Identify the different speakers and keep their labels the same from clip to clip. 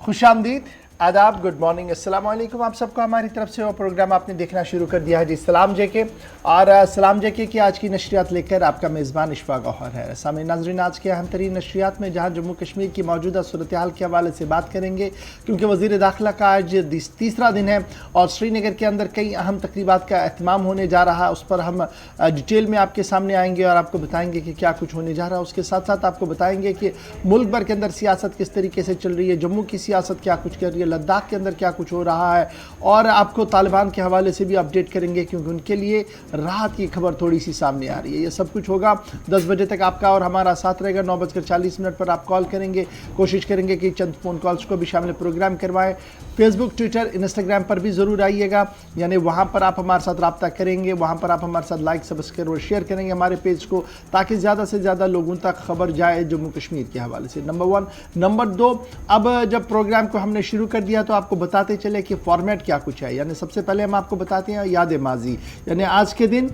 Speaker 1: खुशामदीद, आदाब, good morning, अस्सलाम वालेकुम। आप सबको हमारी तरफ से वो प्रोग्राम आपने देखना शुरू कर दिया है जी सलाम जेके। और सलाम जेके की आज की नशरियात लेकर आपका मेज़बान इशफाक गौहर है। सामईन नाज़रीन, आज के अहम तरीन नशरियात में जहाँ जम्मू कश्मीर की मौजूदा सूरत हाल के हवाले से बात करेंगे, क्योंकि वज़ीर दाखिला का आज तीसरा दिन है और श्रीनगर के अंदर कई अहम तकरीबात का एहतमाम होने जा रहा है। उस पर हम डिटेल में आपके सामने आएंगे और आपको बताएंगे कि क्या कुछ होने जा रहा है। उसके साथ साथ आपको बताएंगे कि मुल्क भर के अंदर सियासत किस तरीके से चल रही है, जम्मू की सियासत क्या कुछ कर रही है, लद्दाख के अंदर क्या कुछ हो रहा है, और आपको तालिबान के हवाले से भी अपडेट करेंगे, क्योंकि उनके लिए राहत की खबर थोड़ी सी सामने आ रही है। ये सब कुछ होगा 10 बजे तक आपका और हमारा साथ रहेगा। 9:40 पर आप कॉल करेंगे, कोशिश करेंगे कि चंद फ़ोन कॉल्स को भी शामिल प्रोग्राम करवाएं। फेसबुक, ट्विटर, इंस्टाग्राम पर भी ज़रूर आइएगा, यानी वहाँ पर आप हमारे साथ रब्ता करेंगे, वहाँ पर आप हमारे साथ लाइक, सब्सक्राइब और शेयर करेंगे हमारे पेज को, ताकि ज़्यादा से ज़्यादा लोगों तक खबर जाए जम्मू कश्मीर के हवाले से। नंबर 1। नंबर 2, अब जब प्रोग्राम को हमने शुरू कर दिया तो आपको बताते चले कि फॉर्मेट क्या कुछ है। यानी सबसे पहले हम आपको बताते हैं याद माजी, यानी आज के दिन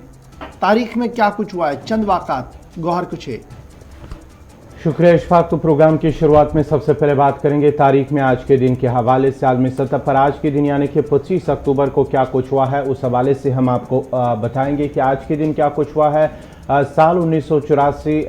Speaker 1: तारीख में क्या कुछ हुआ है, चंद वाक़ात। गौहर कुछ है।
Speaker 2: शुक्रिया इशफाक। तो प्रोग्राम की शुरुआत में सबसे पहले बात करेंगे तारीख में आज के दिन के हवाले से। आलमी सतह पर आज के दिन यानी कि 25 अक्टूबर को क्या कुछ हुआ है, उस हवाले से हम आपको बताएंगे कि आज के दिन क्या कुछ हुआ है। साल 1984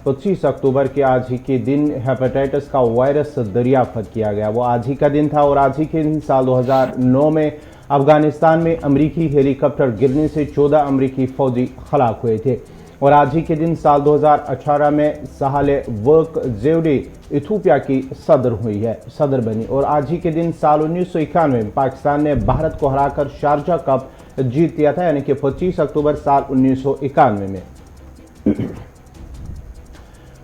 Speaker 2: 25 अक्टूबर के आज ही के दिन हेपेटाइटिस का वायरस दरियाफ्त किया गया, वो आज ही का दिन था। और आज ही के दिन साल 2009 में अफगानिस्तान में अमरीकी हेलीकॉप्टर गिरने से 14 अमरीकी फौजी हलाक हुए थे। और आज ही के दिन साल 2018 में साहले वर्क जेवडी इथोपिया की सदर बनी। और आज ही के दिन साल 1991 में पाकिस्तान ने भारत को हराकर शारजा कप जीत लिया था, यानी कि 25 अक्टूबर साल 1991 में।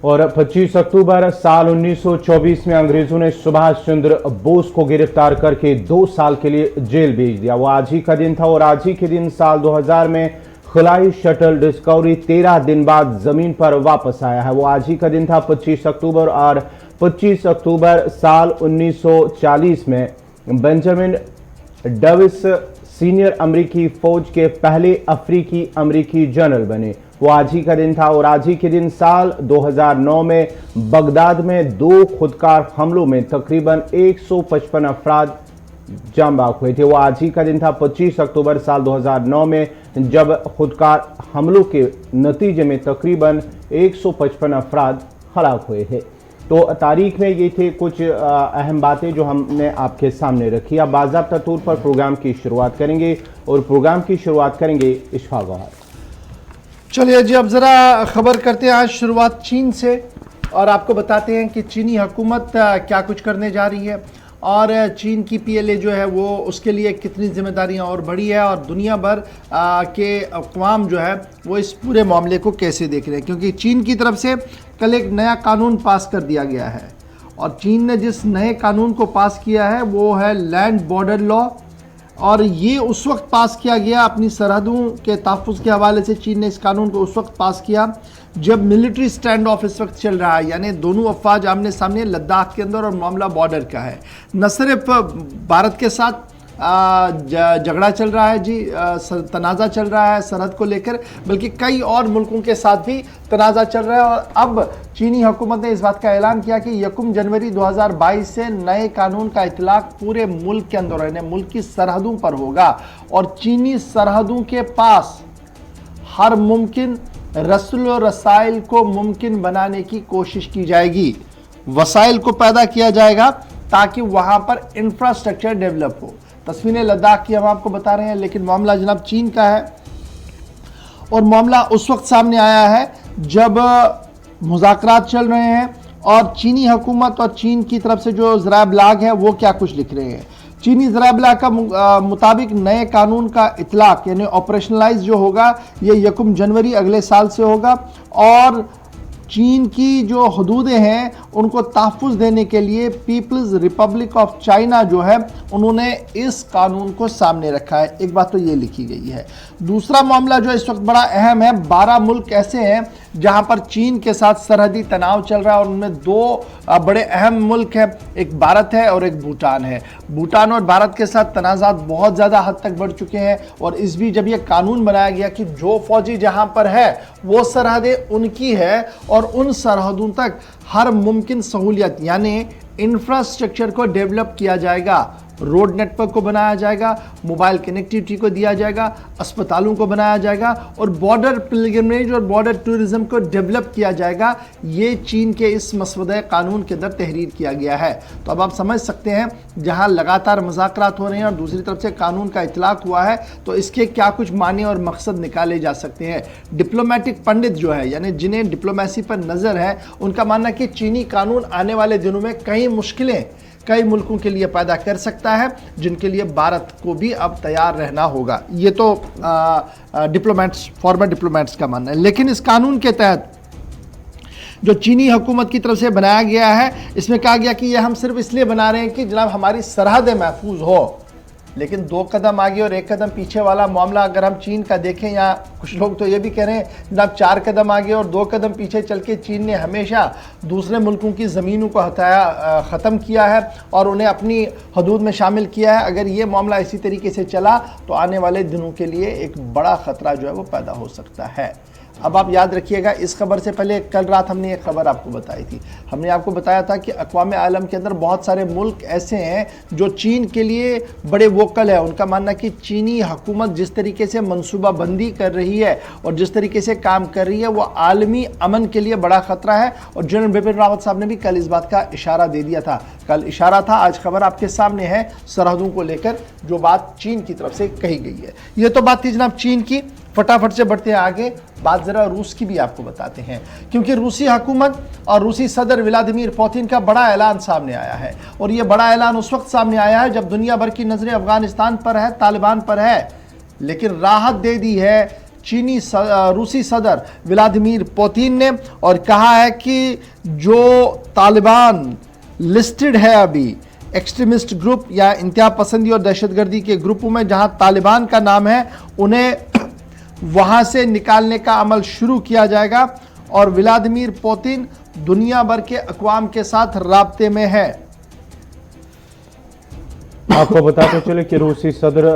Speaker 2: और 25 अक्टूबर साल 1924 में अंग्रेजों ने सुभाष चंद्र बोस को गिरफ्तार करके 2 साल के लिए जेल भेज दिया, वो आज ही का दिन था। और आज ही के दिन साल 2000 में खलाई शटल डिस्कवरी 13 दिन बाद जमीन पर वापस आया है, वो आज ही का दिन था 25 अक्टूबर। और 25 अक्टूबर साल 1940 में बेंजामिन डेविस सीनियर अमरीकी फौज के पहले अफ्रीकी अमरीकी जनरल बने, वो आज ही का दिन था। और आज ही के दिन साल 2009 में बगदाद में 2 खुदकार हमलों में तकरीबन 155 अफराद जान बाक हुए थे, वो आज ही का दिन था 25 अक्टूबर साल 2009 में, जब खुदकार हमलों के नतीजे में तकरीबन 155 अफराद हलाक हुए थे। तो तारीख में ये थे कुछ अहम बातें जो हमने आपके सामने रखी। अब बाज़ाब्ता तौर पर प्रोग्राम की शुरुआत करेंगे और प्रोग्राम की शुरुआत करेंगे इशफाक गौहर।
Speaker 1: चलिए जी, अब ज़रा खबर करते हैं आज शुरुआत चीन से, और आपको बताते हैं कि चीनी हुकूमत क्या कुछ करने जा रही है और चीन की PLA जो है वो उसके लिए कितनी जिम्मेदारियां और बड़ी है, और दुनिया भर के अक़वाम जो है वो इस पूरे मामले को कैसे देख रहे हैं। क्योंकि चीन की तरफ से कल एक नया कानून पास कर दिया गया है, और चीन ने जिस नए कानून को पास किया है वो है लैंड बॉर्डर लॉ। और ये उस वक्त पास किया गया, अपनी सरहदों के तहफ़्फ़ुज़ के हवाले से चीन ने इस कानून को उस वक्त पास किया जब मिलिट्री स्टैंड ऑफ इस वक्त चल रहा है, यानी दोनों अफवाज आमने सामने लद्दाख के अंदर, और मामला बॉर्डर का है। न सिर्फ भारत के साथ झगड़ा चल रहा है जी, तनाज़ा चल रहा है सरहद को लेकर, बल्कि कई और मुल्कों के साथ भी तनाज़ा चल रहा है। और अब चीनी हुकूमत ने इस बात का ऐलान किया कि 1 जनवरी 2022 से नए कानून का इतलाक़ पूरे मुल्क के अंदर, यानी मुल्क की सरहदों पर होगा, और चीनी सरहदों के पास हर मुमकिन रस्ल और रसाइल को मुमकिन बनाने की कोशिश की जाएगी, वसाइल को पैदा किया जाएगा ताकि वहाँ पर इंफ्रास्ट्रक्चर डेवलप हो। तस्वीरें लद्दाख की हम आपको बता रहे हैं, लेकिन मामला जनाब चीन का है, और मामला उस वक्त सामने आया है जब मुज़ाकरात चल रहे हैं, और चीनी हुकूमत और चीन की तरफ से जो ज़राए इब्लाग है वो क्या कुछ लिख रहे हैं। चीनी ज़राए इब्लाग का मुताबिक नए कानून का इतलाक़ यानी ऑपरेशनलाइज जो होगा ये 1 जनवरी अगले साल से होगा, और चीन की जो हदूदें हैं उनको तहफ़्फ़ुज़ देने के लिए पीपल्स रिपब्लिक ऑफ चाइना जो है उन्होंने इस कानून को सामने रखा है। एक बात तो ये लिखी गई है। दूसरा मामला जो इस वक्त बड़ा अहम है, 12 मुल्क ऐसे हैं जहां पर चीन के साथ सरहदी तनाव चल रहा है और उनमें दो बड़े अहम मुल्क हैं, एक भारत है और एक भूटान है। भूटान और भारत के साथ तनाज़ात बहुत ज़्यादा हद तक बढ़ चुके हैं और इस बीच जब यह कानून बनाया गया कि जो फौजी जहां पर है वो सरहदें उनकी है और उन सरहदों तक हर मुमकिन सहूलियत यानी इंफ्रास्ट्रक्चर को डेवलप किया जाएगा, रोड नेटवर्क को बनाया जाएगा, मोबाइल कनेक्टिविटी को दिया जाएगा, अस्पतालों को बनाया जाएगा और बॉर्डर पिलग्रिमेज और बॉर्डर टूरिज्म को डेवलप किया जाएगा। ये चीन के इस मसवदे कानून के अंदर तहरीर किया गया है। तो अब आप समझ सकते हैं जहां लगातार मुज़ाकरात हो रहे हैं और दूसरी तरफ से कानून का इतलाक हुआ है तो इसके क्या कुछ माने और मकसद निकाले जा सकते हैं। डिप्लोमेटिक पंडित जो है यानी जिन्हें डिप्लोमेसी पर नज़र है उनका मानना है कि चीनी कानून आने वाले दिनों में कई मुश्किलें कई मुल्कों के लिए पैदा कर सकता है जिनके लिए भारत को भी अब तैयार रहना होगा। ये तो डिप्लोमेट्स फॉर्मर डिप्लोमेट्स का मानना है। लेकिन इस कानून के तहत जो चीनी हुकूमत की तरफ से बनाया गया है इसमें कहा गया कि ये हम सिर्फ इसलिए बना रहे हैं कि जनाब हमारी सरहदें महफूज हो, लेकिन 2 कदम आगे और 1 कदम पीछे वाला मामला अगर हम चीन का देखें या कुछ लोग तो ये भी कह रहे हैं जनाब 4 कदम आगे और 2 कदम पीछे चल के चीन ने हमेशा दूसरे मुल्कों की ज़मीनों को ख़त्म किया है और उन्हें अपनी हदूद में शामिल किया है। अगर ये मामला इसी तरीके से चला तो आने वाले दिनों के लिए एक बड़ा ख़तरा जो है वो पैदा हो सकता है। अब आप याद रखिएगा इस खबर से पहले कल रात हमने एक खबर आपको बताई थी। हमने आपको बताया था कि अक़वाम आलम के अंदर बहुत सारे मुल्क ऐसे हैं जो चीन के लिए बड़े वोकल है। उनका मानना कि चीनी हुकूमत जिस तरीके से मनसूबाबंदी कर रही है और जिस तरीके से काम कर रही है वो आलमी अमन के लिए बड़ा ख़तरा है। और जनरल बिपिन रावत साहब ने भी कल इस बात का इशारा दे दिया था। कल इशारा था, आज खबर आपके सामने है सरहदों को लेकर जो बात चीन की तरफ से कही गई है। ये तो बात थी जनाब चीन की। फटाफट से बढ़ते हैं आगे, बात ज़रा रूस की भी आपको बताते हैं क्योंकि रूसी हुकूमत और रूसी सदर व्लादिमीर पुतिन का बड़ा ऐलान सामने आया है। और ये बड़ा ऐलान उस वक्त सामने आया है जब दुनिया भर की नज़रें अफगानिस्तान पर है, तालिबान पर है, लेकिन राहत दे दी है रूसी सदर व्लादिमीर पुतिन ने और कहा है कि जो तालिबान लिस्टेड है अभी एक्सट्रीमिस्ट ग्रुप या इंतहा पसंदी और दहशतगर्दी के ग्रुपों में जहां तालिबान का नाम है उन्हें वहां से निकालने का अमल शुरू किया जाएगा और व्लादिमीर पुतिन दुनिया भर के अक़वाम के साथ राब्ते में है।
Speaker 2: आपको बताते चले कि रूसी सदर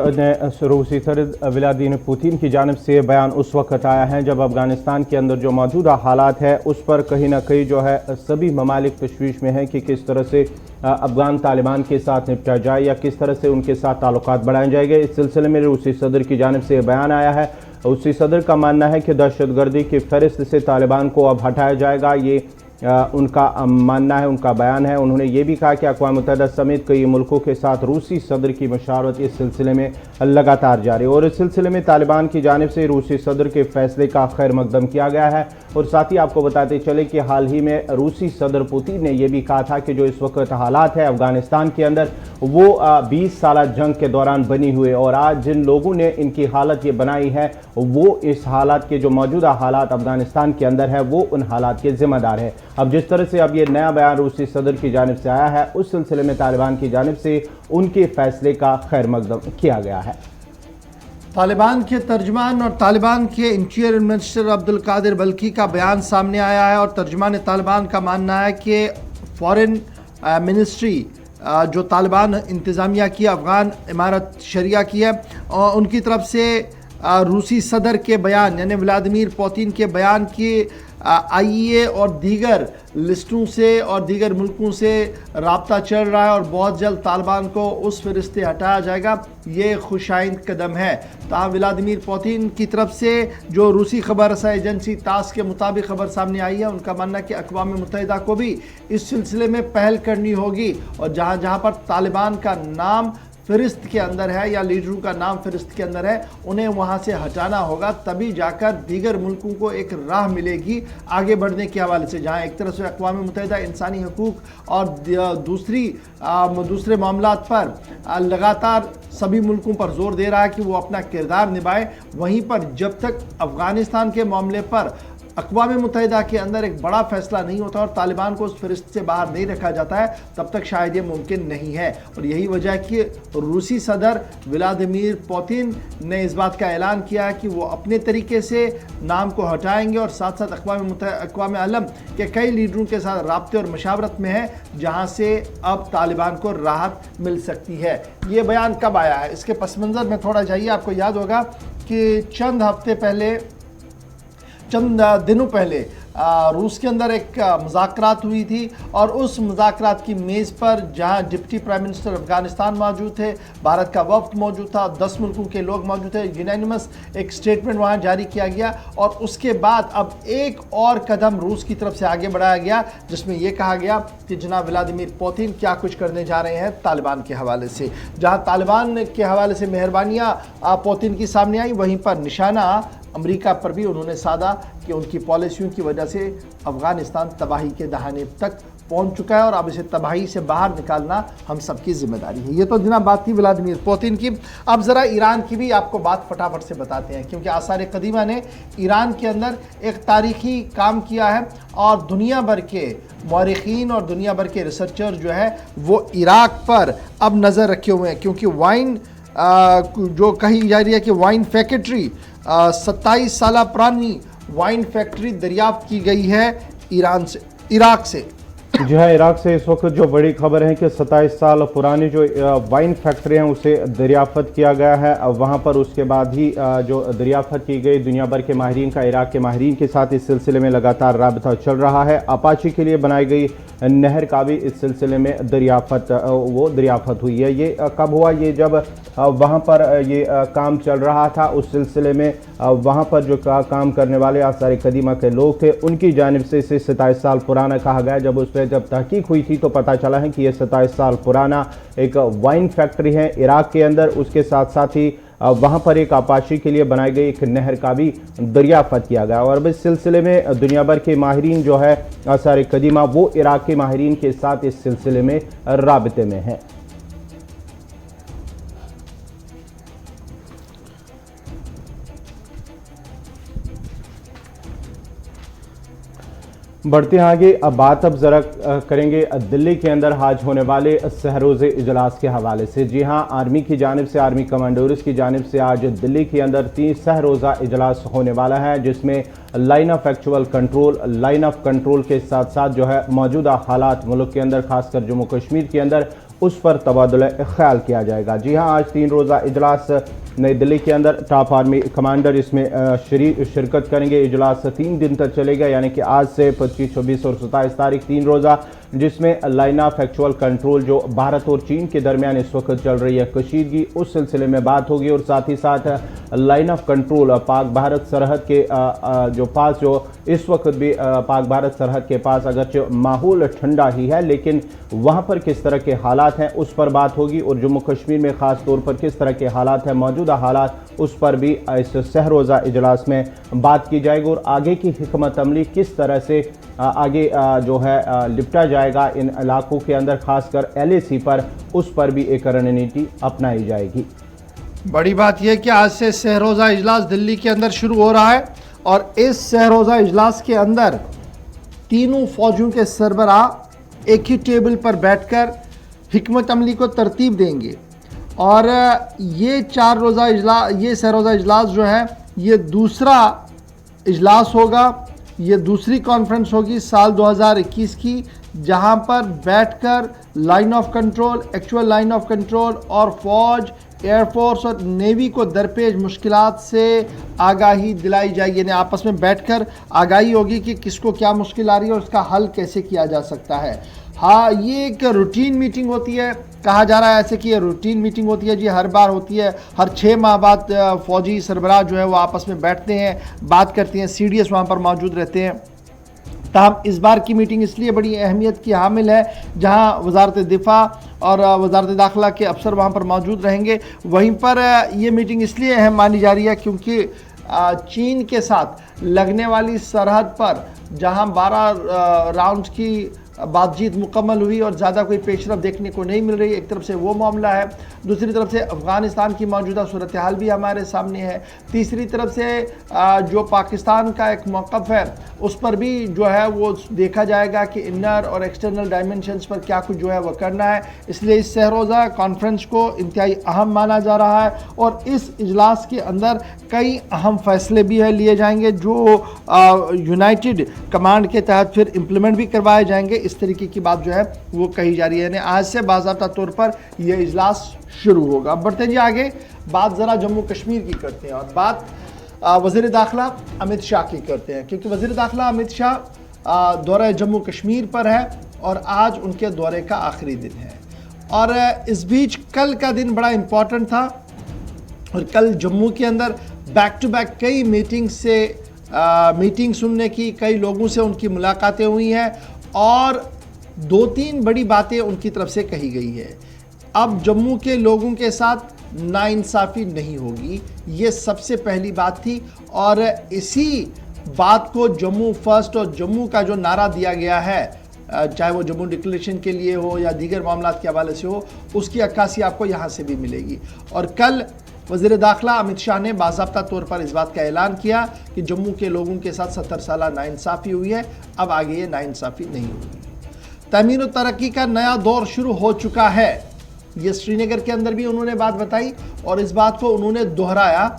Speaker 2: व्लादिमीर पुतिन की जानिब से बयान उस वक्त आया है जब अफगानिस्तान के अंदर जो मौजूदा हालात है उस पर कहीं ना कहीं जो है सभी ममालिक तशवीश में है कि किस तरह से अफगान तालिबान के साथ निपटा जाए या किस तरह से उनके साथ ताल्लुकात बढ़ाए जाएंगे। इस सिलसिले में रूसी सदर की जानिब से बयान आया है। रूसी सदर का मानना है कि दहशतगर्दी की फहरिस्त से तालिबान को अब हटाया जाएगा। ये उनका मानना है, उनका बयान है। उन्होंने ये भी कहा कि अक़वाम मुत्तहिदा समेत कई मुल्कों के साथ रूसी सदर की मशावरत इस सिलसिले में लगातार जारी है और इस सिलसिले में तालिबान की जानिब से रूसी सदर के फैसले का खैर मकदम किया गया है। और साथ ही आपको बताते चले कि हाल ही में रूसी सदर पुतिन ने यह भी कहा था कि जो इस वक्त हालात है अफगानिस्तान के अंदर वो 20 साल जंग के दौरान बनी हुए और आज जिन लोगों ने इनकी हालत ये बनाई है वो इस हालात के जो मौजूदा हालात अफगानिस्तान के अंदर है वो उन हालात के जिम्मेदार है। अब जिस तरह से अब ये नया बयान रूसी सदर की जानिब से आया है उस सिलसिले में तालिबान की जानिब से उनके फैसले का खैर मकदम किया गया है।
Speaker 1: तालिबान के तर्जमान और तालिबान के इंटीरियर मिनिस्टर अब्दुल कादिर बल्की का बयान सामने आया है और तर्जमान तालिबान का मानना है कि फॉरेन मिनिस्ट्री जो तालिबान इंतज़ामिया की अफ़गान इमारत शरिया की है और उनकी तरफ से रूसी सदर के बयान यानी व्लादिमीर पुतिन के बयान की आईए और दीगर लिस्टों से और दीगर मुल्कों से राब्ता चल रहा है और बहुत जल्द तालिबान को उस फहरिस्त हटाया जाएगा। ये खुशाइंद कदम है। ताहम व्लादिमीर पुतिन की तरफ से जो रूसी खबर रसा एजेंसी तास के मुताबिक खबर सामने आई है उनका मानना है कि अक़वाम मुत्तहिदा को भी इस सिलसिले में पहल करनी होगी और जहाँ जहाँ पर तालिबान का नाम फ़हरिस्त के अंदर है या लीडरों का नाम फ़हरिस्त के अंदर है उन्हें वहाँ से हटाना होगा, तभी जाकर दीगर मुल्कों को एक राह मिलेगी आगे बढ़ने के हवाले से। जहाँ एक तरफ से अक़वाम मुत्तहिदा इंसानी हकूक़ और दूसरे मामलात पर लगातार सभी मुल्कों पर जोर दे रहा है कि वो अपना किरदार निभाए, वहीं पर जब तक अफ़गानिस्तान के मामले पर अक़वाम मुत्तहिदा के अंदर एक बड़ा फैसला नहीं होता और तालिबान को उस फहरिस्त से बाहर नहीं रखा जाता है, तब तक शायद ये मुमकिन नहीं है। और यही वजह है कि रूसी सदर व्लादिमीर पुतिन ने इस बात का ऐलान किया कि वो अपने तरीके से नाम को हटाएंगे और साथ साथ अक़वाम आलम के कई लीडरों के साथ राब्ते और मशावरत में है, जहाँ से अब तालिबान को राहत मिल सकती है। ये बयान कब आया है, इसके पस मंज़र में थोड़ा जाइए। आपको याद होगा कि चंद दिनों पहले रूस के अंदर एक मुज़ाकरात हुई थी और उस मुज़ाकरात की मेज़ पर जहां डिप्टी प्राइम मिनिस्टर अफ़गानिस्तान मौजूद थे, भारत का वफ्द मौजूद था, 10 मुल्कों के लोग मौजूद थे, यूनानिमस एक स्टेटमेंट वहां जारी किया गया और उसके बाद अब एक और कदम रूस की तरफ से आगे बढ़ाया गया, जिसमें यह कहा गया कि जनाब व्लादिमीर पुतिन क्या कुछ करने जा रहे हैं तालिबान के हवाले से। जहाँ तालिबान के हवाले से मेहरबानियाँ पुतिन की सामने आई, वहीं पर निशाना अमेरिका पर भी उन्होंने साधा कि उनकी पॉलिसियों की वजह से अफ़गानिस्तान तबाही के दहाने तक पहुंच चुका है और अब इसे तबाही से बाहर निकालना हम सबकी जिम्मेदारी है। ये तो जनाब बात थी व्लादिमीर पुतिन की। अब ज़रा ईरान की भी आपको बात फटाफट से बताते हैं, क्योंकि आसार कदीमा ने ईरान के अंदर एक तारीखी काम किया है और दुनिया भर के मौरिखीन और दुनिया भर के रिसर्चर जो है वो इराक पर अब नज़र रखे हुए हैं, क्योंकि वाइन जो कही जा रही है कि वाइन फैक्ट्री 27 साल पुरानी वाइन फैक्ट्री दरियाफ्त की गई है इराक से।
Speaker 2: जी हाँ, इराक से इस वक्त जो बड़ी खबर है कि 27 साल पुरानी जो वाइन फैक्ट्री है उसे दरियाफ्त किया गया है। वहाँ पर उसके बाद ही जो दरियाफ्त की गई, दुनिया भर के माहिरीन का इराक के माहिरीन के साथ इस सिलसिले में लगातार राबता चल रहा है। अपाची के लिए बनाई गई नहर का भी इस सिलसिले में दरियाफ्त हुई है। ये कब हुआ? ये जब वहाँ पर ये काम चल रहा था, उस सिलसिले में वहाँ पर जो काम करने वाले आसार कदीमा के लोग थे, उनकी जानिब से इसे 27 साल पुराना कहा गया। जब उस पर जब तहकीक हुई थी तो पता चला है कि ये 27 साल पुराना एक वाइन फैक्ट्री है इराक के अंदर। उसके साथ साथ ही वहाँ पर एक अपाची के लिए बनाई गई एक नहर का भी दरियाफ्त किया गया। और अब इस सिलसिले में दुनिया भर के माहिरीन जो है आसार कदीमा, वो इराक के माहिरीन के साथ इस सिलसिले में राबते में हैं। बढ़ते हैं आगे। अब बात जरा करेंगे दिल्ली के अंदर आज होने वाले सहरोज़े इजलास के हवाले से। जी हां, आर्मी की जानिब से, आर्मी कमांडर्स की जानिब से आज दिल्ली के अंदर 3 सहरोज़ा इजलास होने वाला है, जिसमें line of actual control, line of control के साथ साथ जो है मौजूदा हालात मुल्क के अंदर, खासकर जम्मू कश्मीर के अंदर, उस पर तबादुल ख्याल किया जाएगा। जी हाँ, आज 3 रोज़ा इजलास नई दिल्ली के अंदर टॉप आर्मी कमांडर इसमें शिरकत करेंगे। इजलास 3 दिन तक चलेगा, यानी कि आज से 25, 26 और 27 तारीख 3 रोज़ा, जिसमें लाइन ऑफ एक्चुअल कंट्रोल जो भारत और चीन के दरमियान इस वक्त चल रही है कशीदगी, उस सिलसिले में बात होगी। और साथ ही साथ line of control Pak Bharat सरहद के जो पास जो इस वक्त भी पाक भारत सरहद के पास अगरचे माहौल ठंडा ही है, लेकिन वहाँ पर किस तरह के हालात हैं उस पर बात होगी। और जम्मू कश्मीर में ख़ास तौर पर किस तरह के हालात हैं, मौजूदा हालात, उस पर भी इस सहरोज़ा इजलास में बात की जाएगी। और आगे की हिकमत अमली किस तरह से आगे जो है निपटा जाएगा इन इलाकों के अंदर, खासकर LAC पर, उस पर भी एक रणनीति अपनाई जाएगी।
Speaker 1: बड़ी बात यह कि आज से सहरोज़ा इजलास दिल्ली के अंदर शुरू हो रहा है और इस सहरोज़ा इजलास के अंदर तीनों फौजों के सरबराह एक ही टेबल पर बैठकर हिकमत अमली को तरतीब देंगे। और ये 4 रोज़ा इजलास, ये सहरोज़ा इजलास जो है, ये दूसरा इजलास होगा, ये दूसरी कॉन्फ्रेंस होगी साल 2021 की, जहां पर बैठकर line of control, actual line of control और फौज, एयरफोर्स और नेवी को दरपेश मुश्किलात से आगाही दिलाई जाएगी। यानी आपस में बैठकर आगाही होगी कि किसको क्या मुश्किल आ रही है और उसका हल कैसे किया जा सकता है। हाँ, ये एक रूटीन मीटिंग होती है, कहा जा रहा है ऐसे कि ये रूटीन मीटिंग होती है जी, हर बार होती है, हर 6 माह बाद फौजी सरबराह जो है वो आपस में बैठते हैं, बात करते हैं, CDS वहाँ पर मौजूद रहते हैं। ताहम इस बार की मीटिंग इसलिए बड़ी अहमियत की हामिल है, जहाँ वजारत दिफा और वजारत दाखिला के अफसर वहाँ पर मौजूद रहेंगे। वहीं पर ये मीटिंग इसलिए अहम मानी जा रही है क्योंकि चीन के साथ लगने वाली सरहद पर जहां 12 राउंड की बातचीत मुकम्मल हुई और ज़्यादा कोई पेशरफ देखने को नहीं मिल रही। एक तरफ से वो मामला है, दूसरी तरफ से अफ़गानिस्तान की मौजूदा सूरत हाल भी हमारे सामने है, तीसरी तरफ से जो पाकिस्तान का एक मौक़िफ़ है उस पर भी जो है वो देखा जाएगा कि इनर और एक्सटर्नल डायमेंशंस पर क्या कुछ जो है वो करना है। इसलिए इस सहरोज़ा कॉन्फ्रेंस को इंतहाई अहम माना जा रहा है और इस इजलास के अंदर कई अहम फैसले भी है लिए जाएंगे जो यूनाइटेड कमांड के तहत फिर इम्प्लीमेंट भी करवाए जाएंगे। इस तरीके की बात जो है वो कही जा रही है। यानी आज से बाज़ाब्ता तौर पर यह इजलास शुरू होगा। अब बढ़ते हैं जी आगे, बात ज़रा जम्मू कश्मीर की करते हैं और बात वज़ीर दाखिला अमित शाह की करते हैं, क्योंकि वज़ीर दाखिला अमित शाह दौरा जम्मू कश्मीर पर है और आज उनके दौरे का आखिरी दिन है। और इस बीच कल का दिन बड़ा इम्पॉर्टेंट था और कल जम्मू के अंदर बैक टू बैक कई मीटिंग सुनने की, कई लोगों से उनकी मुलाकातें हुई हैं और 2-3 बड़ी बातें उनकी तरफ से कही गई है। अब जम्मू के लोगों के साथ नाइंसाफ़ी नहीं होगी, ये सबसे पहली बात थी और इसी बात को जम्मू फर्स्ट और जम्मू का जो नारा दिया गया है, चाहे वो जम्मू डिक्लेरेशन के लिए हो या दीगर मामलात के हवाले से हो, उसकी अक्कासी आपको यहाँ से भी मिलेगी। और कल वज़ीर दाखिला अमित शाह ने बाज़ाब्ता तौर पर इस बात का ऐलान किया कि जम्मू के लोगों के साथ 70 साला नाइंसाफ़ी हुई है, अब आगे ये नाइंसाफ़ी नहीं होगी। तमीर और तरक्की का नया दौर शुरू हो चुका है, ये श्रीनगर के अंदर भी उन्होंने बात बताई और इस बात को उन्होंने दोहराया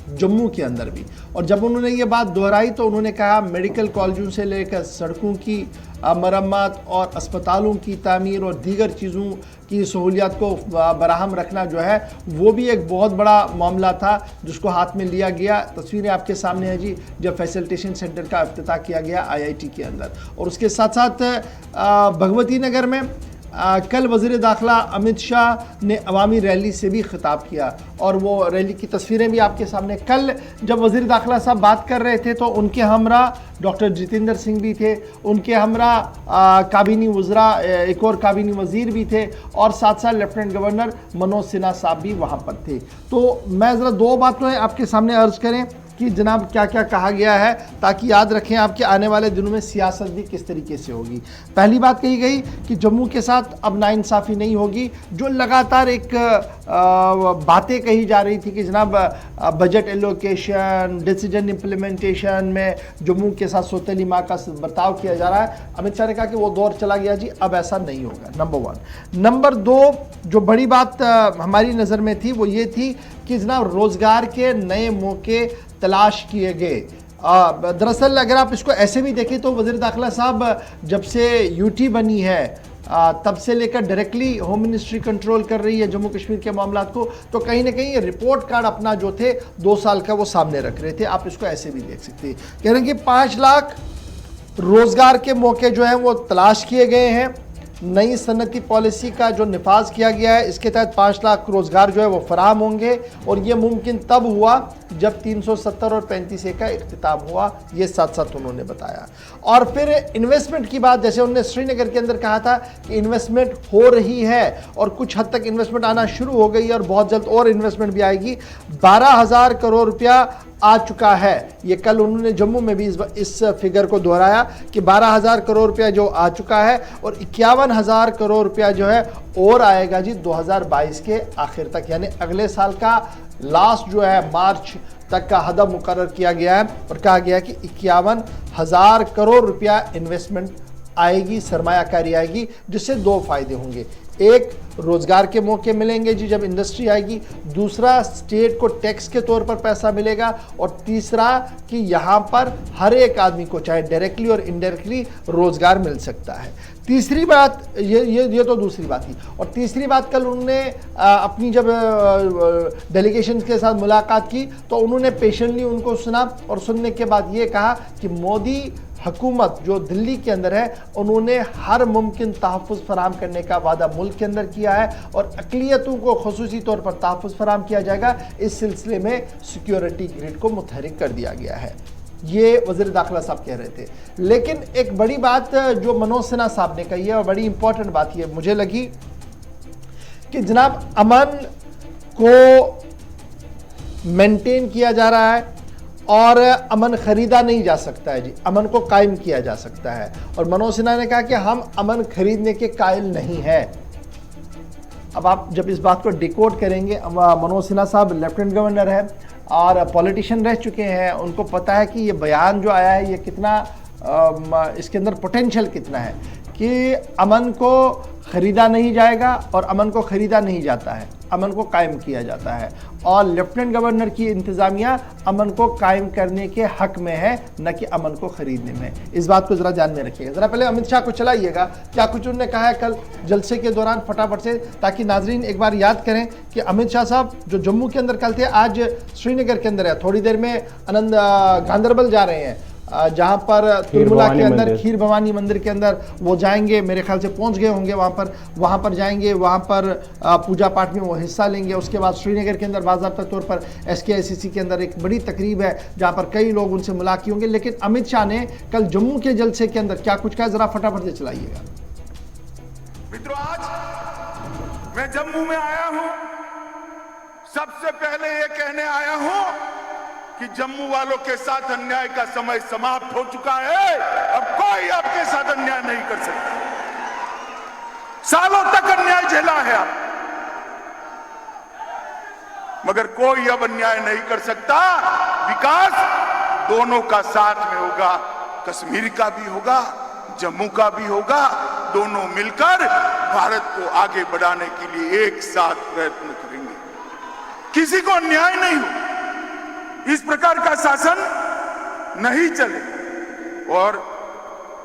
Speaker 1: जम्मू के अंदर भी। और जब उन्होंने ये बात दोहराई तो उन्होंने कहा मेडिकल कॉलेजों से लेकर सड़कों की मरम्मत और अस्पतालों की तामीर और दीगर चीज़ों की सहूलियात को बराहम रखना जो है वो भी एक बहुत बड़ा मामला था जिसको हाथ में लिया गया। तस्वीरें आपके सामने है जी, जब फैसिलिटेशन सेंटर का इफ्तिताह किया गया IIT के अंदर। और उसके साथ साथ भगवती नगर में कल वज़ीर दाखिला अमित शाह ने अवामी रैली से भी खिताब किया और वो रैली की तस्वीरें भी आपके सामने। कल जब वज़ीर दाखिला साहब बात कर रहे थे तो उनके हमरा डॉक्टर जितेंद्र सिंह भी थे, उनके हमरा काबीनी वज़रा एक और काबीनी वज़ीर भी थे और साथ साथ लेफ्टिनेंट गवर्नर मनोज सिन्हा साहब भी वहाँ पर थे। तो मैं ज़रा 2 बातें आपके सामने अर्ज़ करें कि जनाब क्या क्या कहा गया है ताकि याद रखें आपके आने वाले दिनों में सियासत भी किस तरीके से होगी। पहली बात कही गई कि जम्मू के साथ अब नाइंसाफ़ी नहीं होगी, जो लगातार एक बातें कही जा रही थी कि जनाब बजट एलोकेशन, डिसीजन इम्प्लीमेंटेशन में जम्मू के साथ सोतेली माँ का बर्ताव किया जा रहा है। अमित शाह ने कहा कि वो दौर चला गया जी, अब ऐसा नहीं होगा, नंबर 1। नंबर 2 जो बड़ी बात हमारी नज़र में थी वो ये थी कि जनाब रोज़गार के नए मौके तलाश किए गए। दरअसल अगर आप इसको ऐसे भी देखें तो वज़ीर दाखिला साहब जब से UT बनी है तब से लेकर डायरेक्टली होम मिनिस्ट्री कंट्रोल कर रही है जम्मू कश्मीर के मामलात को, तो कहीं ना कहीं रिपोर्ट कार्ड अपना जो थे 2 साल का वो सामने रख रहे थे। आप इसको ऐसे भी देख सकते हैं, कह रहे हैं कि 5 लाख रोज़गार के मौके जो हैं वो तलाश किए गए हैं। नई सनती पॉलिसी का जो निफाज किया गया है इसके तहत 5 लाख रोज़गार जो है वो फराहम होंगे और ये मुमकिन तब हुआ जब 370 और 35A का इख्तिताम हुआ, ये साथ साथ उन्होंने बताया। और फिर इन्वेस्टमेंट की बात, जैसे उन्होंने श्रीनगर के अंदर कहा था कि इन्वेस्टमेंट हो रही है और कुछ हद तक इन्वेस्टमेंट आना शुरू हो गई है और बहुत जल्द और इन्वेस्टमेंट भी आएगी। 12,000 करोड़ रुपया आ चुका है। ये कल उन्होंने जम्मू में भी इस फिगर को दोहराया कि 12,000 करोड़ रुपया जो आ चुका है और 51,000 करोड़ रुपया जो है और आएगा जी 2022 के आखिर तक, यानी अगले साल का लास्ट जो है मार्च तक का हदफ मुकर्रर किया गया है और कहा गया कि 51,000 करोड़ रुपया इन्वेस्टमेंट आएगी, सरमायाकारी आएगी, जिससे 2 फायदे होंगे। एक, रोज़गार के मौके मिलेंगे जी जब इंडस्ट्री आएगी, दूसरा स्टेट को टैक्स के तौर पर पैसा मिलेगा और तीसरा कि यहाँ पर हर एक आदमी को चाहे डायरेक्टली और इनडायरेक्टली रोज़गार मिल सकता है। तीसरी बात ये तो दूसरी बात थी। और तीसरी बात, कल उन्होंने अपनी जब डेलीगेशन के साथ मुलाकात की तो उन्होंने पेशेंटली उनको सुना और सुनने के बाद ये कहा कि मोदी हुकूमत जो दिल्ली के अंदर है उन्होंने हर मुमकिन तहफ़्फ़ुज़ फराहम करने का वादा मुल्क के अंदर किया है और अक़लियतों को ख़ुसूसी तौर पर तहफ़्फ़ुज़ फराहम किया जाएगा। इस सिलसिले में सिक्योरिटी ग्रिड को मुतहरिक कर दिया गया है, ये वज़ीर दाखिला साहब कह रहे थे। लेकिन एक बड़ी बात जो मनोज सिन्हा साहब ने कही है और बड़ी इंपॉर्टेंट बात ये मुझे लगी कि जनाब अमन को मेंटेन किया जा रहा है और अमन खरीदा नहीं जा सकता है जी, अमन को कायम किया जा सकता है। और मनोज सिन्हा ने कहा कि हम अमन खरीदने के कायल नहीं है। अब आप जब इस बात को डिकोड करेंगे, मनोज सिन्हा साहब लेफ्टिनेंट गवर्नर है और पॉलिटिशियन रह चुके हैं, उनको पता है कि ये बयान जो आया है ये कितना इसके अंदर पोटेंशियल कितना है कि अमन को खरीदा नहीं जाएगा और अमन को खरीदा नहीं जाता है, अमन को कायम किया जाता है। और लेफ्टिनेंट गवर्नर की इंतजामिया अमन को कायम करने के हक में है, न कि अमन को खरीदने में। इस बात को जरा ध्यान में रखिएगा। जरा पहले अमित शाह को चलाइएगा, क्या कुछ उन्होंने कहा है कल जलसे के दौरान, फटाफट से, ताकि नाजरीन एक बार याद करें कि अमित शाह साहब जो जम्मू के अंदर कल थे, आज श्रीनगर के अंदर है, थोड़ी देर में आनंद गांधरबल जा रहे हैं, जहां पर तुलमुला के अंदर खीर भवानी मंदिर के अंदर वो जाएंगे, मेरे ख्याल से पहुंच गए होंगे वहां पर जाएंगे, वहां पर पूजा पाठ में वो हिस्सा लेंगे। उसके बाद श्रीनगर के अंदर बाज़ाब्ता तौर पर SKICC के अंदर एक बड़ी तकरीब है जहां पर कई लोग उनसे मुलाकात होंगे। लेकिन अमित शाह ने कल जम्मू के जलसे के अंदर क्या कुछ कहा, जरा फटाफट से चलाइएगा।
Speaker 3: मित्रों, आज मैं जम्मू में आया हूं, सबसे पहले ये कहने आया हूं कि जम्मू वालों के साथ अन्याय का समय समाप्त हो चुका है। अब कोई आपके साथ अन्याय नहीं कर सकता। सालों तक अन्याय झेला है आप, मगर कोई अब अन्याय नहीं कर सकता। विकास दोनों का साथ में होगा, कश्मीर का भी होगा, जम्मू का भी होगा। दोनों मिलकर भारत को आगे बढ़ाने के लिए एक साथ प्रयत्न करेंगे। किसी को अन्याय नहीं हो, इस प्रकार का शासन नहीं चले। और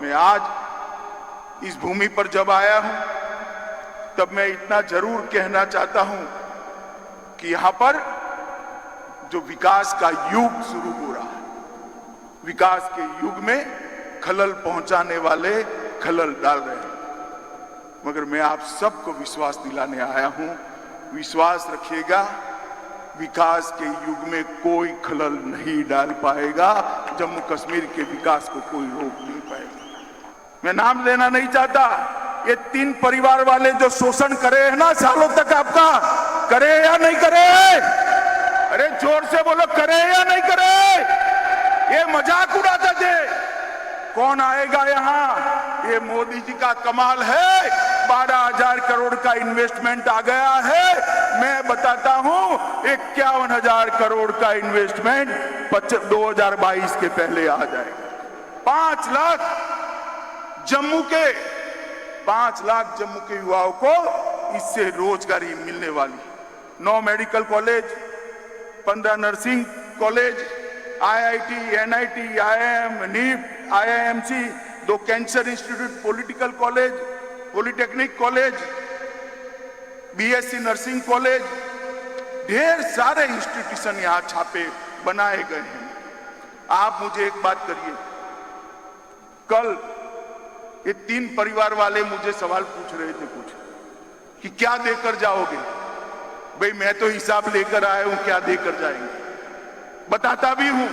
Speaker 3: मैं आज इस भूमि पर जब आया हूं, तब मैं इतना जरूर कहना चाहता हूं कि यहां पर जो विकास का युग शुरू हो रहा है, विकास के युग में खलल पहुंचाने वाले खलल डाल रहे हैं। मगर मैं आप सबको विश्वास दिलाने आया हूं, विश्वास रखिएगा, विकास के युग में कोई खलल नहीं डाल पाएगा। जम्मू कश्मीर के विकास को कोई रोक नहीं पाएगा। मैं नाम लेना नहीं चाहता, ये 3 परिवार वाले जो शोषण करे हैं ना सालों तक आपका, करे या नहीं करे? अरे जोर से बोलो, करे या नहीं करे? ये मजाक उड़ाते थे। कौन आएगा यहाँ? ये मोदी जी का कमाल है। 12,000 करोड़ का इन्वेस्टमेंट आ गया है। मैं बताता हूं, 51,000 करोड़ का इन्वेस्टमेंट 2022 के पहले आ जाएगा। 5 लाख जम्मू के युवाओं को इससे रोजगारी मिलने वाली। 9 medical college, 15 nursing college, IIT, NIT, IIM, NIT, IIMC, 2 cancer institute, political college, polytechnic college, BSc nursing college, ढेर सारे इंस्टीट्यूशन यहां छापे बनाए गए हैं। आप मुझे एक बात करिए, कल ये 3 परिवार वाले मुझे सवाल पूछ रहे थे कुछ कि क्या देकर जाओगे। भाई मैं तो हिसाब लेकर आया हूं, क्या देकर जाएंगे बताता भी हूं।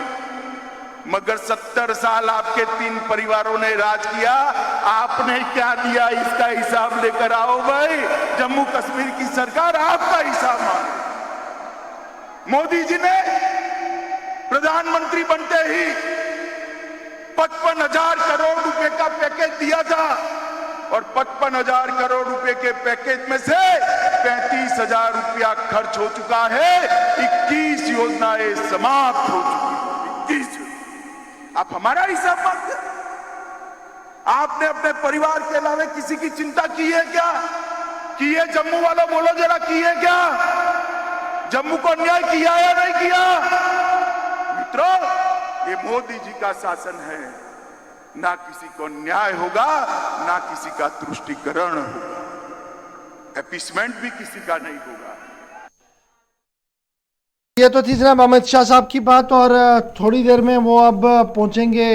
Speaker 3: मगर 70 साल आपके 3 परिवारों ने राज किया, आपने क्या दिया इसका हिसाब लेकर आओ भाई। जम्मू कश्मीर की सरकार आपका हिसाब मांगे। मोदी जी ने प्रधानमंत्री बनते ही 55,000 करोड़ रुपए का पैकेज दिया था और 55,000 करोड़ रुपए के पैकेज में से 35,000 रुपया खर्च हो चुका है। 21 योजनाएं समाप्त हो चुकी हैं। 21। आप हमारा हिसाब मांगते? आपने अपने परिवार के अलावा किसी की चिंता की है क्या? की है? जम्मू वालों बोलो जरा, की है क्या? जम्मू को अन्याय किया या नहीं किया? मित्रों, ये मोदी जी का शासन है। ना किसी को न्याय होगा, ना किसी का तुष्टीकरण होगा, अपीसमेंट भी किसी का नहीं होगा।
Speaker 1: ये तो थी जनाब अमित शाह साहब की बात। और थोड़ी देर में वो अब पहुंचेंगे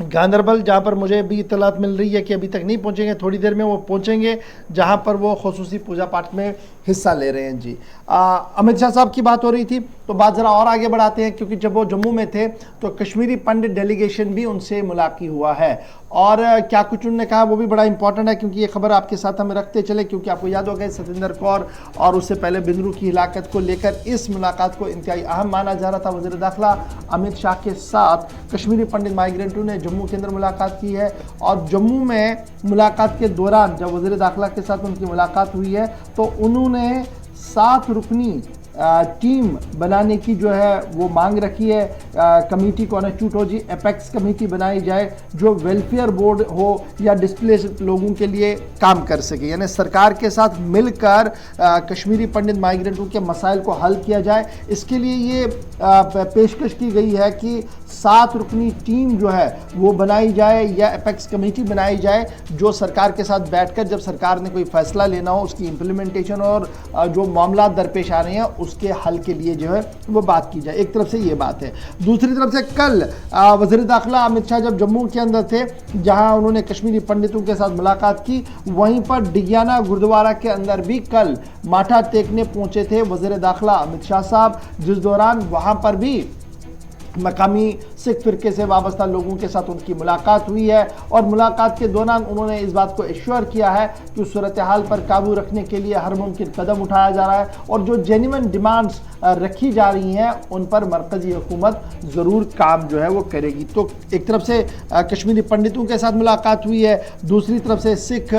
Speaker 1: गांधरबल, जहां पर मुझे भी इत्तलात मिल रही है कि अभी तक नहीं पहुंचेंगे। थोड़ी देर में वो पहुंचेंगे जहां पर वो खुसूसी पूजा पाठ में हिस्सा ले रहे हैं जी। अमित शाह साहब की बात हो रही थी। तो बात ज़रा और आगे बढ़ाते हैं, क्योंकि जब वो जम्मू में थे तो कश्मीरी पंडित डेलीगेशन भी उनसे मुलाकात हुआ है और क्या कुछ उन्होंने कहा वो भी बड़ा इंपॉर्टेंट है, क्योंकि ये खबर आपके साथ हम रखते चले, क्योंकि आपको याद होगा सतेंद्र कौर और उससे पहले बिंदरू की हिलाकत को लेकर इस मुलाकात को इंतहाई अहम माना जा रहा था। वज़ीर दाखिला अमित शाह के साथ कश्मीरी पंडित माइग्रेंटों ने जम्मू के अंदर मुलाकात की है और जम्मू में मुलाकात के दौरान जब वज़ीर दाखिला के साथ उनकी मुलाकात हुई है तो उन्होंने 7 रुकनी टीम बनाने की जो है वो मांग रखी है। कमेटी कॉन्स्टिट्यूट हो जी, एपेक्स कमेटी बनाई जाए जो वेलफेयर बोर्ड हो या डिस्प्लेस लोगों के लिए काम कर सके, यानी सरकार के साथ मिलकर कश्मीरी पंडित माइग्रेंटों के मसाइल को हल किया जाए। इसके लिए ये पेशकश की गई है कि 7 रुकनी टीम जो है वो बनाई जाए या एपेक्स कमेटी बनाई जाए जो सरकार के साथ बैठकर जब सरकार ने कोई फैसला लेना हो उसकी इम्प्लीमेंटेशन और जो मामला दरपेश आ रहे हैं उसके हल के लिए जो है वो बात की जाए। एक तरफ से ये बात है, दूसरी तरफ से कल वज़ीर दाखिला अमित शाह जब जम्मू के अंदर थे जहां उन्होंने कश्मीरी पंडितों के साथ मुलाकात की, वहीं पर डिगियाना गुरुद्वारा के अंदर भी कल माथा टेकने पहुंचे थे वज़ीर दाखिला अमित शाह साहब, जिस दौरान वहां पर भी मकामी सिख फिरके से वाबस्ता लोगों के साथ उनकी मुलाकात हुई है और मुलाकात के दौरान उन्होंने इस बात को एश्योर किया है कि सूरत हाल पर काबू रखने के लिए हर मुमकिन कदम उठाया जा रहा है और जो जेन्युइन डिमांड्स रखी जा रही हैं उन पर मरकजी हुकूमत ज़रूर काम जो है वो करेगी। तो एक तरफ से कश्मीरी पंडितों के साथ मुलाकात हुई है, दूसरी तरफ से सिख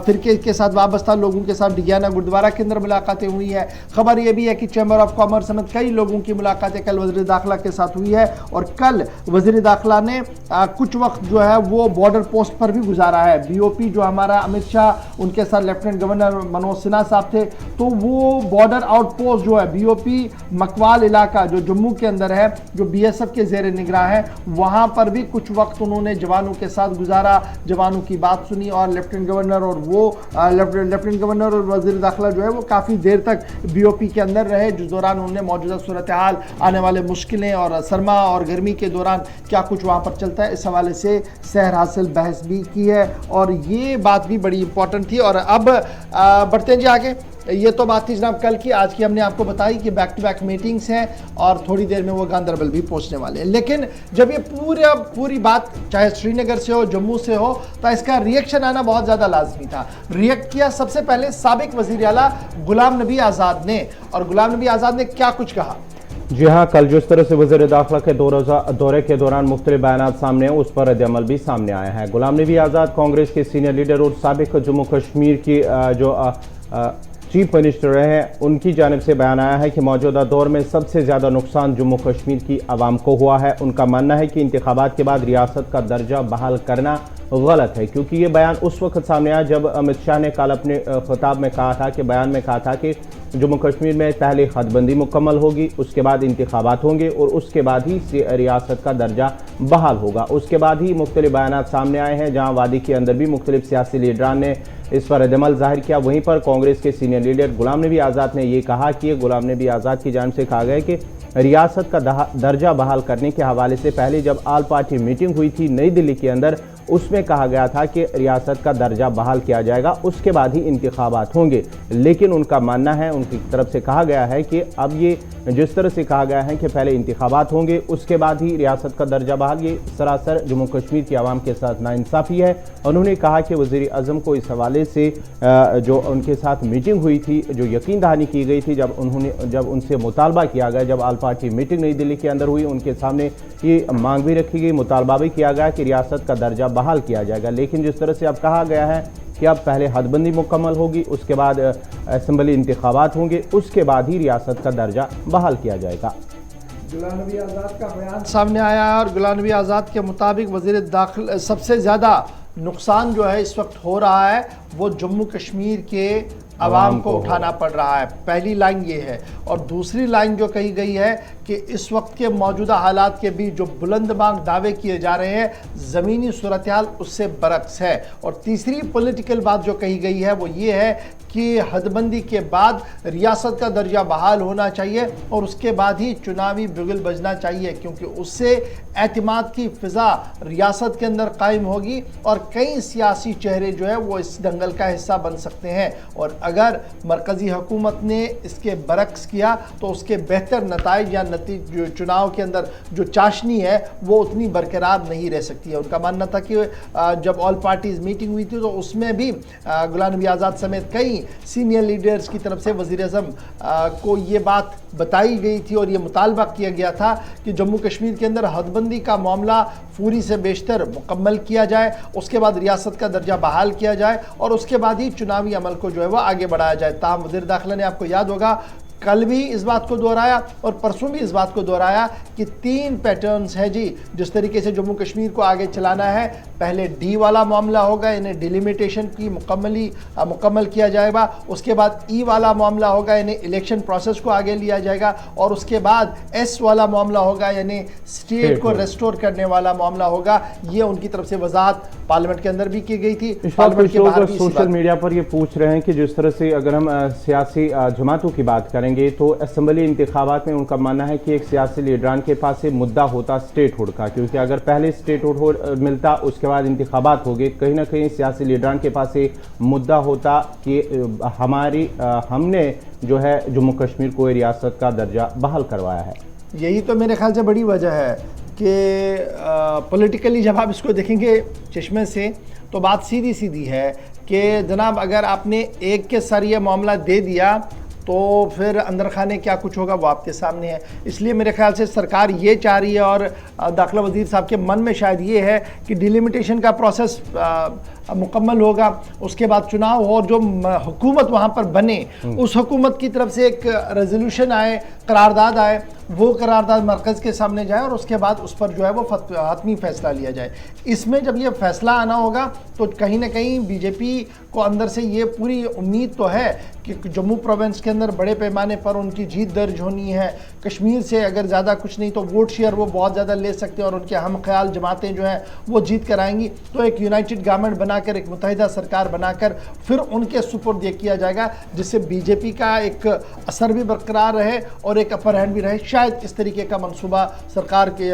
Speaker 1: फिरके के साथ वाबस्ता लोगों के साथ डिगियाना गुरुद्वारा के अंदर मुलाकातें हुई है। खबर यह भी है कि चैम्बर ऑफ कॉमर्स समेत कई लोगों की मुलाकातें कल वज़ीर दाखिला के साथ हुई है और कल वज़ीर दाखिला ने कुछ वक्त जो है वो बॉर्डर पोस्ट पर भी गुजारा है। बीओपी जो हमारा अमित शाह उनके साथ लेफ्टिनेंट गवर्नर मनोज सिन्हा साहब थे, तो वो बॉर्डर आउटपोस्ट जो है बीओपी मकवाल इलाका जो जम्मू के अंदर है जो बीएसएफ के ज़ेर निगरान है, वहां पर भी कुछ वक्त उन्होंने जवानों के साथ गुजारा, जवानों की बात सुनी और लेफ्टिनेंट गवर्नर और वो लेफ्टिनेंट गवर्नर और वज़ीर दाखिला जो है वो काफ़ी देर तक बीओपी के अंदर रहे, जिस दौरान उन्होंने मौजूदा सूरत हाल, आने वाले मुश्किलें और सरमा और गर्मी के दौरान क्या कुछ वहाँ पर चलता है इस हवाले से सहर हासिल बहस भी की है और ये बात भी बड़ी इंपॉर्टेंट थी। और अब बढ़ते हैं जी आगे। ये तो बात थी जनाब कल की, आज की हमने आपको बताई कि बैक टू बैक मीटिंग्स हैं और थोड़ी देर में वो गांदरबल भी पहुंचने वाले हैं। लेकिन जब ये पूरी बात चाहे श्रीनगर से हो, जम्मू से हो, तो इसका रिएक्शन आना बहुत ज़्यादा लाजमी था। रिएक्ट किया सबसे पहले साबिक वज़ीर आला गुलाम नबी आज़ाद ने, और गुलाम नबी आज़ाद ने क्या कुछ कहा।
Speaker 2: जी हाँ, कल जिस तरह से वज़ीर दाखिला के दौरे के दौरान मुख्तलिफ बयान सामने उस पर रद्द-ए-अमल भी सामने आया है। गुलाम नबी आज़ाद कांग्रेस के सीनियर लीडर और साबिक जम्मू कश्मीर की जो चीफ मिनिस्टर रहे हैं, उनकी जानिब से बयान आया है कि मौजूदा दौर में सबसे ज़्यादा नुकसान जम्मू कश्मीर की आवाम को हुआ है। उनका मानना है कि इंतखाबात के बाद रियासत का दर्जा बहाल करना गलत है, क्योंकि ये बयान उस वक्त सामने आया जब अमित शाह ने कल अपने खिताब में कहा था कि बयान में कहा था कि जम्मू कश्मीर में पहले हदबंदी मुकम्मल होगी, उसके बाद इंतखाबात होंगे और उसके बाद ही रियासत का दर्जा बहाल होगा। उसके बाद ही मुख्तलिफ बयान सामने आए हैं जहाँ वादी के अंदर भी मुख्तलिफ सियासी लीडरान ने इस पर रद्द-ए-अमल जाहिर किया। वहीं पर कांग्रेस के सीनियर लीडर गुलाम नबी आज़ाद ने यह कहा कि गुलाम नबी आज़ाद की जानिब से कहा गया कि रियासत का दर्जा बहाल करने के हवाले से पहले जब आल पार्टी मीटिंग हुई थी नई दिल्ली के अंदर, उसमें कहा गया था कि रियासत का दर्जा बहाल किया जाएगा, उसके बाद ही इंतखाबात होंगे। लेकिन उनका मानना है, उनकी तरफ से कहा गया है कि अब ये जिस तरह से कहा गया है कि पहले इंतखाबात होंगे उसके बाद ही रियासत का दर्जा बहाल, ये सरासर जम्मू कश्मीर की आवाम के साथ नाइंसाफ़ी है। उन्होंने कहा कि वज़ीर आज़म को इस हवाले से जो उनके साथ मीटिंग हुई थी, जो यकीन दहानी की गई थी, जब उनसे मुतालबा किया गया, जब आल पार्टी मीटिंग नई दिल्ली के अंदर हुई, उनके सामने ये मांग भी रखी गई, मुतालबा भी किया गया कि रियासत का दर्जा बहाल किया जाएगा। लेकिन जिस तरह से अब कहा गया है कि अब पहले हदबंदी मुकम्मल होगी, उसके बाद असेंबली इंतखाबात होंगे, उसके बाद ही रियासत का दर्जा बहाल किया जाएगा।
Speaker 1: गुलाम नबी आज़ाद का बयान सामने आया है और गुलाम नबी आज़ाद के मुताबिक वज़ीर दाखिला सबसे ज़्यादा नुकसान जो है इस वक्त हो रहा है वो जम्मू कश्मीर के आवाम को उठाना पड़ रहा है। पहली लाइन ये है और दूसरी लाइन जो कही गई है कि इस वक्त के मौजूदा हालात के बीच जो बुलंदबांग दावे किए जा रहे हैं, ज़मीनी सूरत हाल उससे बरक्स है। और तीसरी पॉलिटिकल बात जो कही गई है वो ये है कि हदबंदी के बाद रियासत का दर्जा बहाल होना चाहिए और उसके बाद ही चुनावी बिगुल बजना चाहिए, क्योंकि उससे एतमाद की फ़िज़ा रियासत के अंदर कायम होगी और कई सियासी चेहरे जो है वो इस दंगल का हिस्सा बन सकते हैं। और अगर मरकज़ी हुकूमत ने इसके बरक्स किया तो उसके बेहतर नताइज या जो चुनाव के अंदर जो चाशनी है वो उतनी बरकरार नहीं रह सकती है। उनका मानना था कि जब ऑल पार्टीज़ मीटिंग हुई थी तो उसमें भी गुलाम नबी आज़ाद समेत कई सीनियर लीडर्स की तरफ से वज़ीर-ए-आज़म को ये बात बताई गई थी और ये मुतालबा किया गया था कि जम्मू कश्मीर के अंदर हदबंदी का मामला फौरी से बेशतर मुकम्मल किया जाए, उसके बाद रियासत का दर्जा बहाल किया जाए और उसके बाद ही चुनावी अमल को जो है वो आगे बढ़ाया जाए। ताहम वज़ीर दाखिला ने, आपको याद होगा, कल भी इस बात को दोहराया और परसों भी इस बात को दोहराया कि 3 पैटर्न्स है जी जिस तरीके से जम्मू कश्मीर को आगे चलाना है। पहले डी वाला मामला होगा, इन्हें डिलिमिटेशन की मुकम्मल किया जाएगा। उसके बाद ई वाला मामला होगा, यानी इलेक्शन प्रोसेस को आगे लिया जाएगा। और उसके बाद एस वाला मामला होगा, यानी स्टेट को रेस्टोर करने वाला मामला होगा। ये उनकी तरफ से वजाहत पार्लियामेंट के अंदर भी की गई थी।
Speaker 2: पार्लियामेंट के बाहर भी सोशल मीडिया पर ये पूछ रहे हैं कि जिस तरह से अगर हम सियासी जमातों की बात करेंगे तो असेंबली इंतखाबात में उनका मानना है कि एक सियासी लीडरान के पास से मुद्दा होता स्टेटहुड का, क्योंकि अगर पहले स्टेटहुड मिलता उसके बाद इंतखाबात हो गए, कहीं ना कहीं सियासी लीडरान के पास से मुद्दा होता कि हमने जो है जम्मू कश्मीर को रियासत का दर्जा बहाल करवाया है।
Speaker 1: यही तो मेरे ख्याल से बड़ी वजह है कि पॉलिटिकली जब आप इसको देखेंगे चश्मे से तो बात सीधी सीधी है कि जनाब अगर आपने एक के सर ये मामला दे दिया तो फिर अंदर खाने क्या कुछ होगा वो आपके सामने है। इसलिए मेरे ख्याल से सरकार ये चाह रही है और दाखिला वज़ीर साहब के मन में शायद ये है कि डिलिमिटेशन का प्रोसेस मुकम्मल होगा, उसके बाद चुनाव हो और जो हुकूमत वहाँ पर बने उस हुकूमत की तरफ से एक रेजोल्यूशन आए, करारदाद आए, वो करारदाद मरकज़ के सामने जाए और उसके बाद उस पर जो है वो हतमी फ़ैसला लिया जाए। इसमें जब ये फ़ैसला आना होगा तो कहीं ना कहीं बीजेपी को अंदर से ये पूरी उम्मीद तो है कि जम्मू प्रोविंस के अंदर बड़े पैमाने पर उनकी जीत दर्ज होनी है। कश्मीर से अगर ज़्यादा कुछ नहीं तो वोट शेयर वो बहुत ज़्यादा ले सकते हैं और उनके हम ख्याल जमातें जो हैं वो जीत कर आएंगी। तो एक यूनाइटेड गवर्नमेंट बनाकर, एक मुत्तहिदा सरकार बनाकर फिर उनके सुपुर्द ये किया जाएगा जिससे बीजेपी का एक असर भी बरकरार रहे और एक अपर हैंड भी रहे। शायद इस तरीके का मंसूबा सरकार के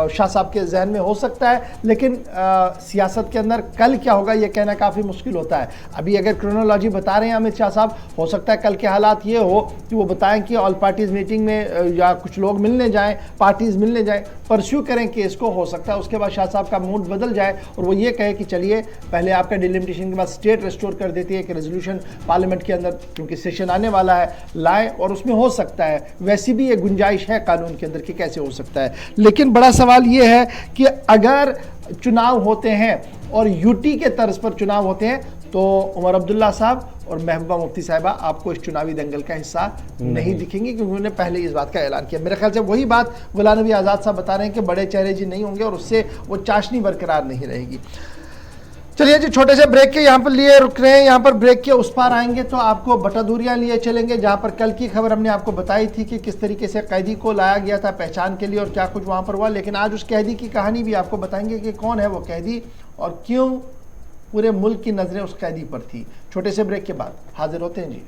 Speaker 1: शाह साहब के जहन में हो सकता है, लेकिन सियासत के अंदर कल क्या होगा ये कहना काफ़ी मुश्किल होता है। अभी अगर क्रोनोलॉजी बता रहे हैं अमित शाह साहब, हो सकता है कल के हालात ये हो कि वो बताएं कि ऑल पार्टीज़ मीटिंग में या कुछ लोग मिलने जाएं, पार्टीज़ मिलने जाएं, परस्यू करें कि इसको, हो सकता है उसके बाद शाह साहब का मूड बदल जाए और वो ये कहे कि चलिए पहले आपका डिलिमिटेशन के बाद स्टेट रेस्टोर कर देती है, एक रेजोल्यूशन पार्लियामेंट के अंदर क्योंकि सेशन आने वाला है लाएं और उसमें हो सकता है, वैसी भी ये गुंजाइश है कानून के अंदर कि कैसे हो सकता है। लेकिन बड़ा सवाल ये है कि अगर चुनाव होते हैं और यूटी के तर्ज पर चुनाव होते हैं तो उमर अब्दुल्ला साहब और महबूबा मुफ्ती साहिबा आपको इस चुनावी दंगल का हिस्सा नहीं दिखेंगे क्योंकि उन्होंने पहले इस बात का ऐलान किया। मेरे ख्याल से वही बात गुलाम नबी आज़ाद साहब बता रहे हैं कि बड़े चेहरे जी नहीं होंगे और उससे वो चाशनी बरकरार नहीं रहेगी। चलिए जी, छोटे से ब्रेक के यहाँ पर लिए रुक रहे हैं। यहाँ पर ब्रेक के उस पार आएंगे तो आपको बटादूरियाँ लिए चलेंगे, जहाँ पर कल की खबर हमने आपको बताई थी कि किस तरीके से कैदी को लाया गया था पहचान के लिए और क्या कुछ वहाँ पर हुआ। लेकिन आज उस कैदी की कहानी भी आपको बताएंगे कि कौन है वो कैदी और क्यों पूरे मुल्क की नज़रें उस कैदी पर थी। छोटे से ब्रेक के बाद हाजिर होते हैं जी।